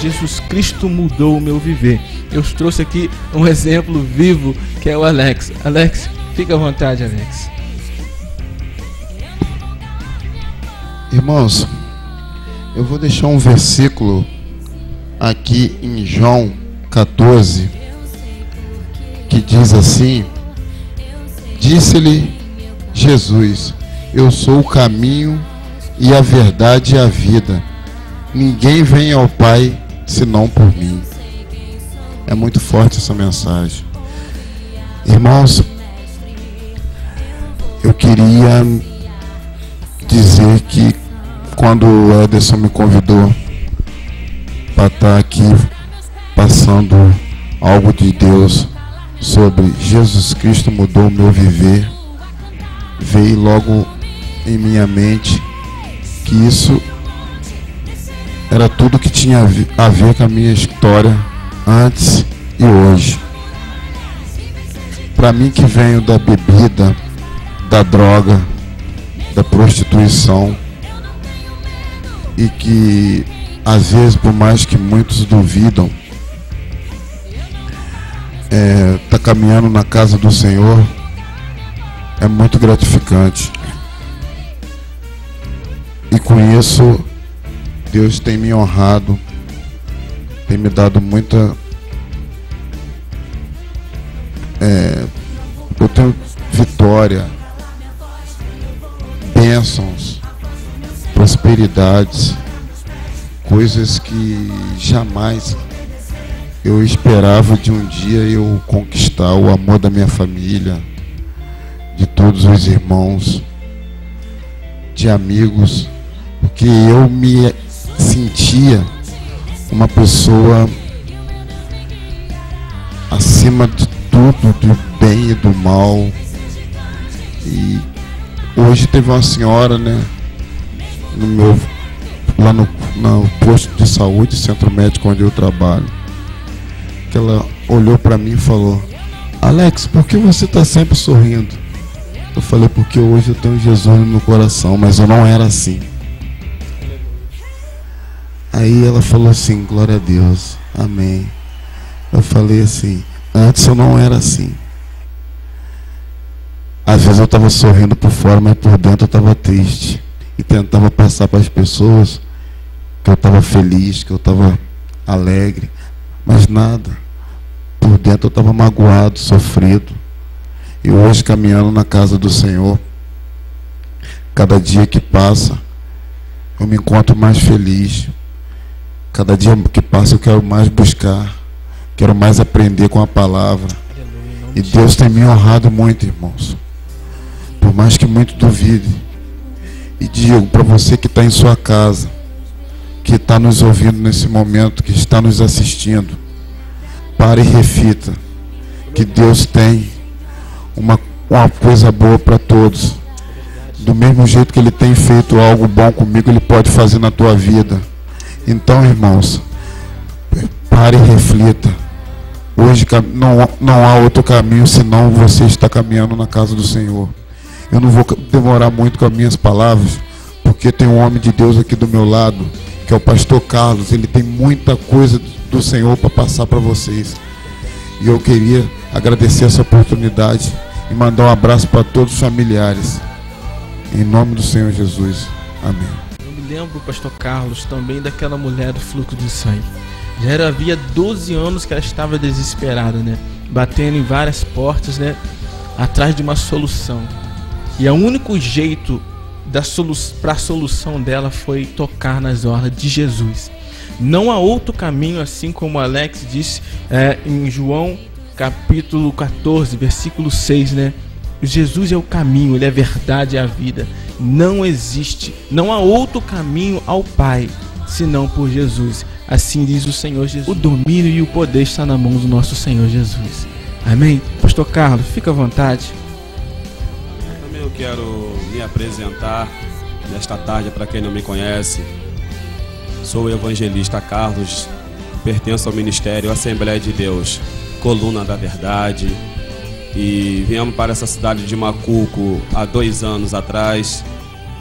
Jesus Cristo mudou o meu viver. Eu trouxe aqui um exemplo vivo, que é o Alex. Alex, fica à vontade, Alex. Irmãos, eu vou deixar um versículo aqui em João 14, que diz assim: disse-lhe Jesus: eu sou o caminho e a verdade e a vida. Ninguém vem ao Pai senão por mim. É muito forte essa mensagem. Irmãos, eu queria dizer que quando o Ederson me convidou para estar aqui passando algo de Deus sobre Jesus Cristo mudou o meu viver, veio logo em minha mente que isso era tudo que tinha a ver com a minha história antes e hoje. Para mim, que venho da bebida, da droga, da prostituição, e que às vezes, por mais que muitos duvidam, tá caminhando na casa do Senhor, é muito gratificante. E com isso, Deus tem me honrado, tem me dado muita... eu tenho vitória, bênçãos, prosperidades, coisas que jamais eu esperava de um dia eu conquistar. O amor da minha família, de todos os irmãos, de amigos, porque eu me sentia uma pessoa acima de tudo, do bem e do mal. E hoje teve uma senhora, né, lá no posto de saúde, centro médico onde eu trabalho, que ela olhou para mim e falou: Alex, por que você está sempre sorrindo? Eu falei: porque hoje eu tenho Jesus no meu coração, mas eu não era assim. Aí ela falou assim: glória a Deus, amém. Eu falei assim: antes eu não era assim. Às vezes eu estava sorrindo por fora, mas por dentro eu estava triste. E tentava passar para as pessoas que eu estava feliz, que eu estava alegre. Mas nada. Por dentro eu estava magoado, sofrido. E hoje, caminhando na casa do Senhor, cada dia que passa, eu me encontro mais feliz. Cada dia que passa eu quero mais buscar, quero mais aprender com a palavra. E Deus tem me honrado muito, irmãos. Por mais que muito duvide. E digo para você que está em sua casa, que está nos ouvindo nesse momento, que está nos assistindo, pare e reflita que Deus tem uma coisa boa para todos. Do mesmo jeito que Ele tem feito algo bom comigo, Ele pode fazer na tua vida. Então, irmãos, pare e reflita. Hoje não há outro caminho senão você estar caminhando na casa do Senhor. Eu não vou demorar muito com as minhas palavras, porque tem um homem de Deus aqui do meu lado, que é o pastor Carlos. Ele tem muita coisa do Senhor para passar para vocês. E eu queria agradecer essa oportunidade e mandar um abraço para todos os familiares. Em nome do Senhor Jesus. Amém. Eu me lembro, pastor Carlos, também daquela mulher do fluxo de sangue. Já havia 12 anos que ela estava desesperada, né? Batendo em várias portas, né? Atrás de uma solução. E o único jeito para a solução dela foi tocar nas orlas de Jesus. Não há outro caminho, assim como Alex disse em João capítulo 14, versículo 6, né? Jesus é o caminho, Ele é a verdade e a vida. Não existe, não há outro caminho ao Pai senão por Jesus. Assim diz o Senhor Jesus. O domínio e o poder está na mão do nosso Senhor Jesus. Amém? Pastor Carlos, fica à vontade. Também eu quero me apresentar nesta tarde para quem não me conhece. Sou o evangelista Carlos, pertenço ao Ministério Assembleia de Deus, Coluna da Verdade. E viemos para essa cidade de Macuco há 2 anos atrás.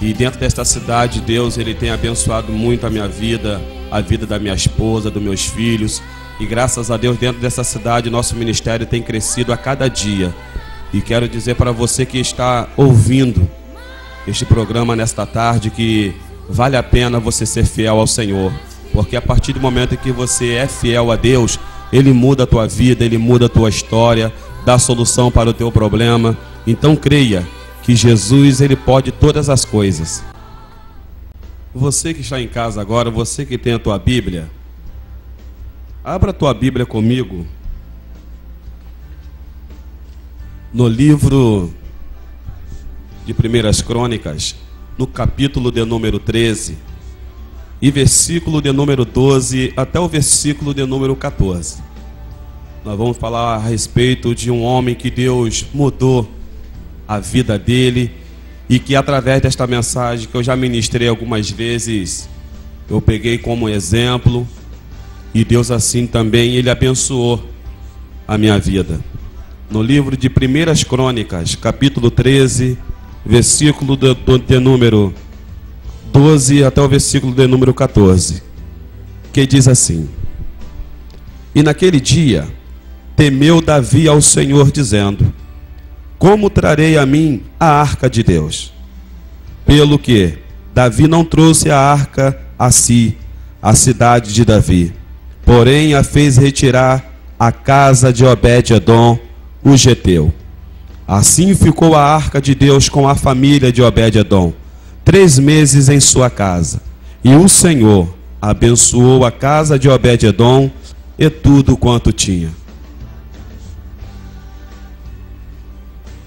E dentro desta cidade, Deus ele tem abençoado muito a minha vida, a vida da minha esposa, dos meus filhos. E graças a Deus, dentro dessa cidade, nosso ministério tem crescido a cada dia. E quero dizer para você que está ouvindo este programa nesta tarde que vale a pena você ser fiel ao Senhor. Porque a partir do momento em que você é fiel a Deus, Ele muda a tua vida, Ele muda a tua história, dá solução para o teu problema. Então creia que Jesus, Ele pode todas as coisas. Você que está em casa agora, você que tem a tua Bíblia, abra a tua Bíblia comigo no livro de 1 Crônicas, no capítulo de número 13 e versículo de número 12 até o versículo de número 14. Nós vamos falar a respeito de um homem que Deus mudou a vida dele e que através desta mensagem que eu já ministrei algumas vezes, eu peguei como exemplo e Deus assim também, Ele abençoou a minha vida. No livro de 1 Crônicas, capítulo 13, versículo de número 12 até o versículo de número 14, que diz assim: E naquele dia temeu Davi ao Senhor, dizendo: Como trarei a mim a arca de Deus? Pelo que Davi não trouxe a arca a si, a cidade de Davi, porém a fez retirar à casa de Obed-edom, o geteu. Assim ficou a arca de Deus com a família de Obed-edom 3 meses em sua casa. E o Senhor abençoou a casa de Obed-edom e tudo quanto tinha.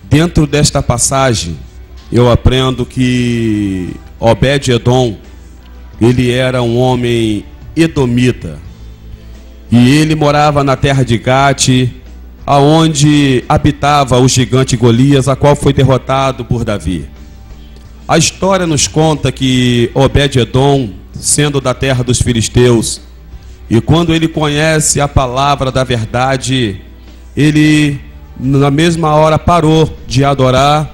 Dentro desta passagem, eu aprendo que Obed-edom, ele era um homem edomita. E ele morava na terra de Gate, aonde habitava o gigante Golias, a qual foi derrotado por Davi. A história nos conta que Obed-edom, sendo da terra dos filisteus, e quando ele conhece a palavra da verdade, ele na mesma hora parou de adorar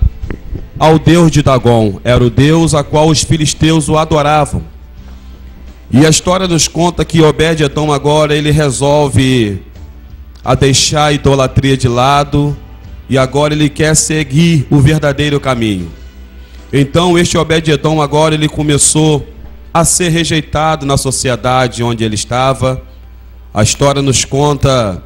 ao Deus de Dagon. Era o Deus a qual os filisteus o adoravam. E a história nos conta que Obed-edom agora ele resolve a deixar a idolatria de lado e agora ele quer seguir o verdadeiro caminho. Então este Obed-edom agora ele começou a ser rejeitado na sociedade onde ele estava. A história nos conta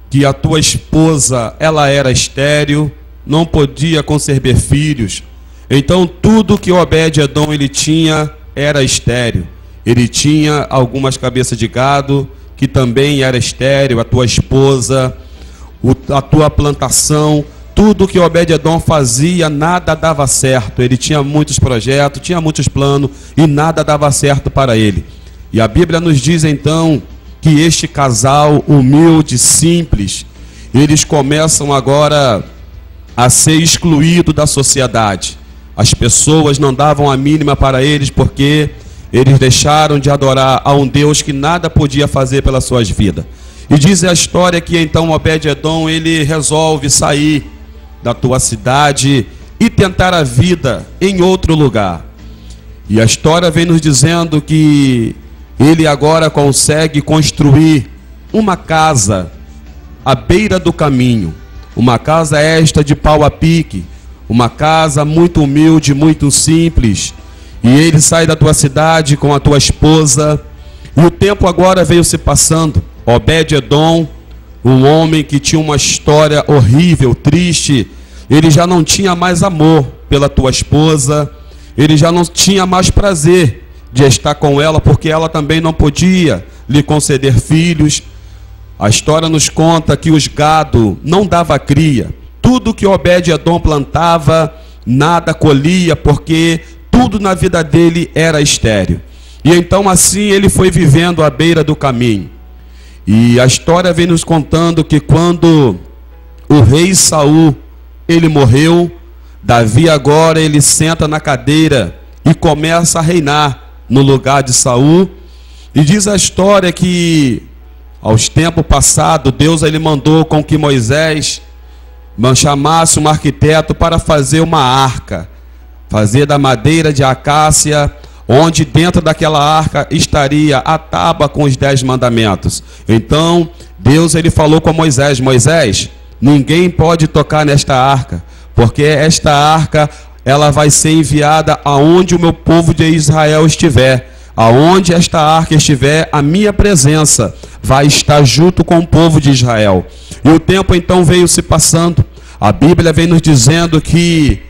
que a tua esposa, ela era estéril, não podia conceber filhos. Então tudo que Obed-edom ele tinha era estéril. Ele tinha algumas cabeças de gado que também era estéril, a tua esposa, a tua plantação, tudo que Obed-edom fazia, nada dava certo. Ele tinha muitos projetos, tinha muitos planos e nada dava certo para ele. E a Bíblia nos diz então que este casal humilde, simples, eles começam agora a ser excluídos da sociedade. As pessoas não davam a mínima para eles porque eles deixaram de adorar a um Deus que nada podia fazer pelas suas vidas. E diz a história que então Obed-edom ele resolve sair da tua cidade e tentar a vida em outro lugar. E a história vem nos dizendo que ele agora consegue construir uma casa à beira do caminho. Uma casa esta de pau a pique, uma casa muito humilde, muito simples. E ele sai da tua cidade com a tua esposa. E o tempo agora veio se passando. Obed-edom, um homem que tinha uma história horrível, triste. Ele já não tinha mais amor pela tua esposa. Ele já não tinha mais prazer de estar com ela, porque ela também não podia lhe conceder filhos. A história nos conta que os gado não dava cria. Tudo que Obed-edom plantava, nada colhia, porque tudo na vida dele era estéril. E então assim ele foi vivendo à beira do caminho. E a história vem nos contando que quando o rei Saul, ele morreu, Davi agora ele senta na cadeira e começa a reinar no lugar de Saul. E diz a história que aos tempos passados, Deus ele mandou com que Moisés chamasse um arquiteto para fazer uma arca. Fazer da madeira de acácia onde dentro daquela arca estaria a tábua com os 10 mandamentos. Então Deus ele falou com Moisés: Moisés, ninguém pode tocar nesta arca, porque esta arca ela vai ser enviada aonde o meu povo de Israel estiver. Aonde esta arca estiver, a minha presença vai estar junto com o povo de Israel. E o tempo então veio se passando. A Bíblia vem nos dizendo que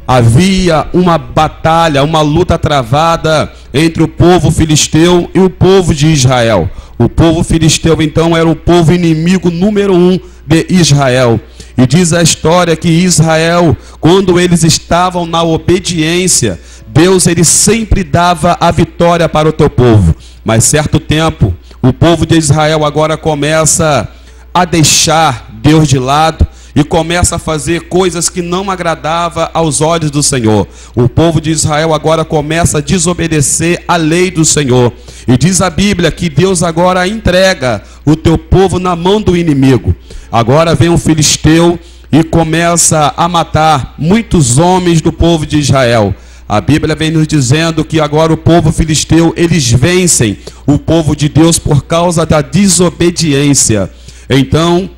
havia uma batalha, uma luta travada entre o povo filisteu e o povo de Israel. O povo filisteu então era o povo inimigo número 1 de Israel. E diz a história que Israel, quando eles estavam na obediência, Deus ele sempre dava a vitória para o teu povo. Mas certo tempo, o povo de Israel agora começa a deixar Deus de lado e começa a fazer coisas que não agradavam aos olhos do Senhor. O povo de Israel agora começa a desobedecer a lei do Senhor. E diz a Bíblia que Deus agora entrega o teu povo na mão do inimigo. Agora vem um filisteu e começa a matar muitos homens do povo de Israel. A Bíblia vem nos dizendo que agora o povo filisteu, eles vencem o povo de Deus por causa da desobediência. Então,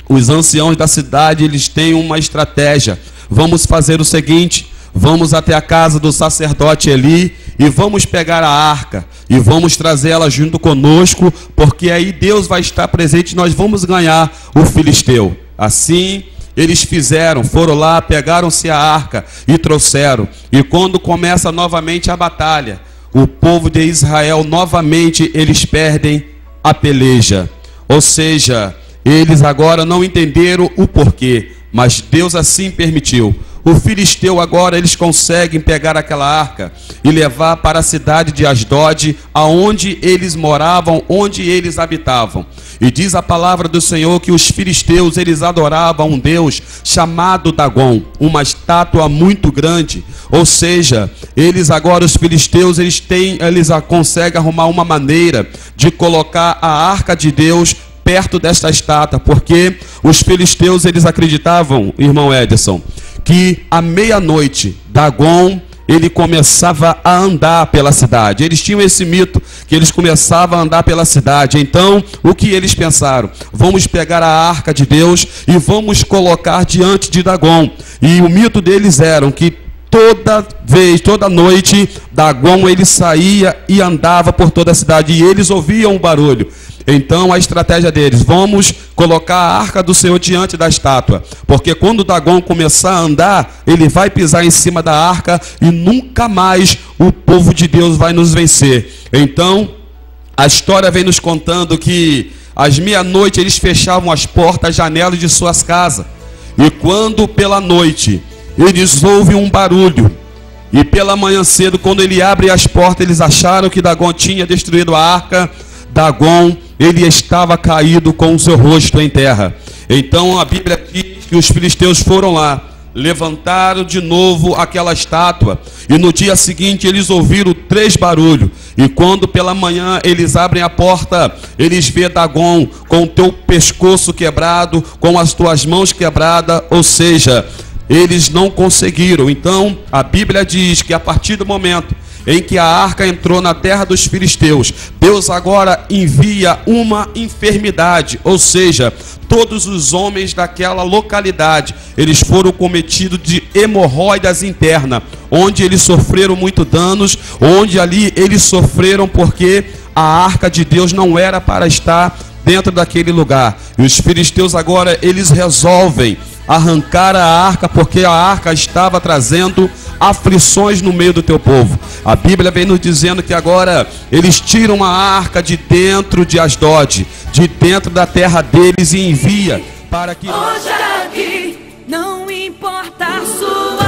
os anciãos da cidade, eles têm uma estratégia. Vamos fazer o seguinte: vamos até a casa do sacerdote Eli e vamos pegar a arca e vamos trazê-la junto conosco, porque aí Deus vai estar presente e nós vamos ganhar o filisteu. Assim eles fizeram, foram lá, pegaram-se a arca e trouxeram. E quando começa novamente a batalha, o povo de Israel novamente eles perdem a peleja. Ou seja, eles agora não entenderam o porquê, mas Deus assim permitiu. O filisteu agora eles conseguem pegar aquela arca e levar para a cidade de Asdod, aonde eles moravam, onde eles habitavam. E diz a palavra do Senhor que os filisteus eles adoravam um Deus chamado Dagon, uma estátua muito grande. Ou seja, eles agora, os filisteus, eles conseguem arrumar uma maneira de colocar a arca de Deus perto desta estátua, porque os filisteus eles acreditavam, irmão Edson, que à meia-noite Dagon ele começava a andar pela cidade. Eles tinham esse mito que eles começavam a andar pela cidade. Então, o que eles pensaram? Vamos pegar a arca de Deus e vamos colocar diante de Dagon. E o mito deles era que toda noite, Dagon ele saía e andava por toda a cidade e eles ouviam o barulho. Então a estratégia deles: vamos colocar a arca do Senhor diante da estátua, porque quando Dagon começar a andar, ele vai pisar em cima da arca e nunca mais o povo de Deus vai nos vencer. Então a história vem nos contando que às meia-noite eles fechavam as portas, as janelas de suas casas, e quando pela noite eles ouvem um barulho, e pela manhã cedo, quando ele abre as portas, eles acharam que Dagon tinha destruído a arca. Dagon, ele estava caído com o seu rosto em terra. Então a Bíblia diz que os filisteus foram lá, levantaram de novo aquela estátua, e no dia seguinte eles ouviram 3 barulhos, e quando pela manhã eles abrem a porta, eles vê Dagon com o teu pescoço quebrado, com as tuas mãos quebradas, ou seja, eles não conseguiram. Então a Bíblia diz que a partir do momento em que a arca entrou na terra dos filisteus, Deus agora envia uma enfermidade, ou seja, todos os homens daquela localidade, eles foram cometidos de hemorroidas internas, onde eles sofreram muito danos, onde ali eles sofreram porque a arca de Deus não era para estar dentro daquele lugar. E os filisteus agora, eles resolvem arrancar a arca, porque a arca estava trazendo aflições no meio do teu povo. A Bíblia vem nos dizendo que agora eles tiram a arca de dentro de Asdod, de dentro da terra deles, e envia para que... Hoje aqui não importa a sua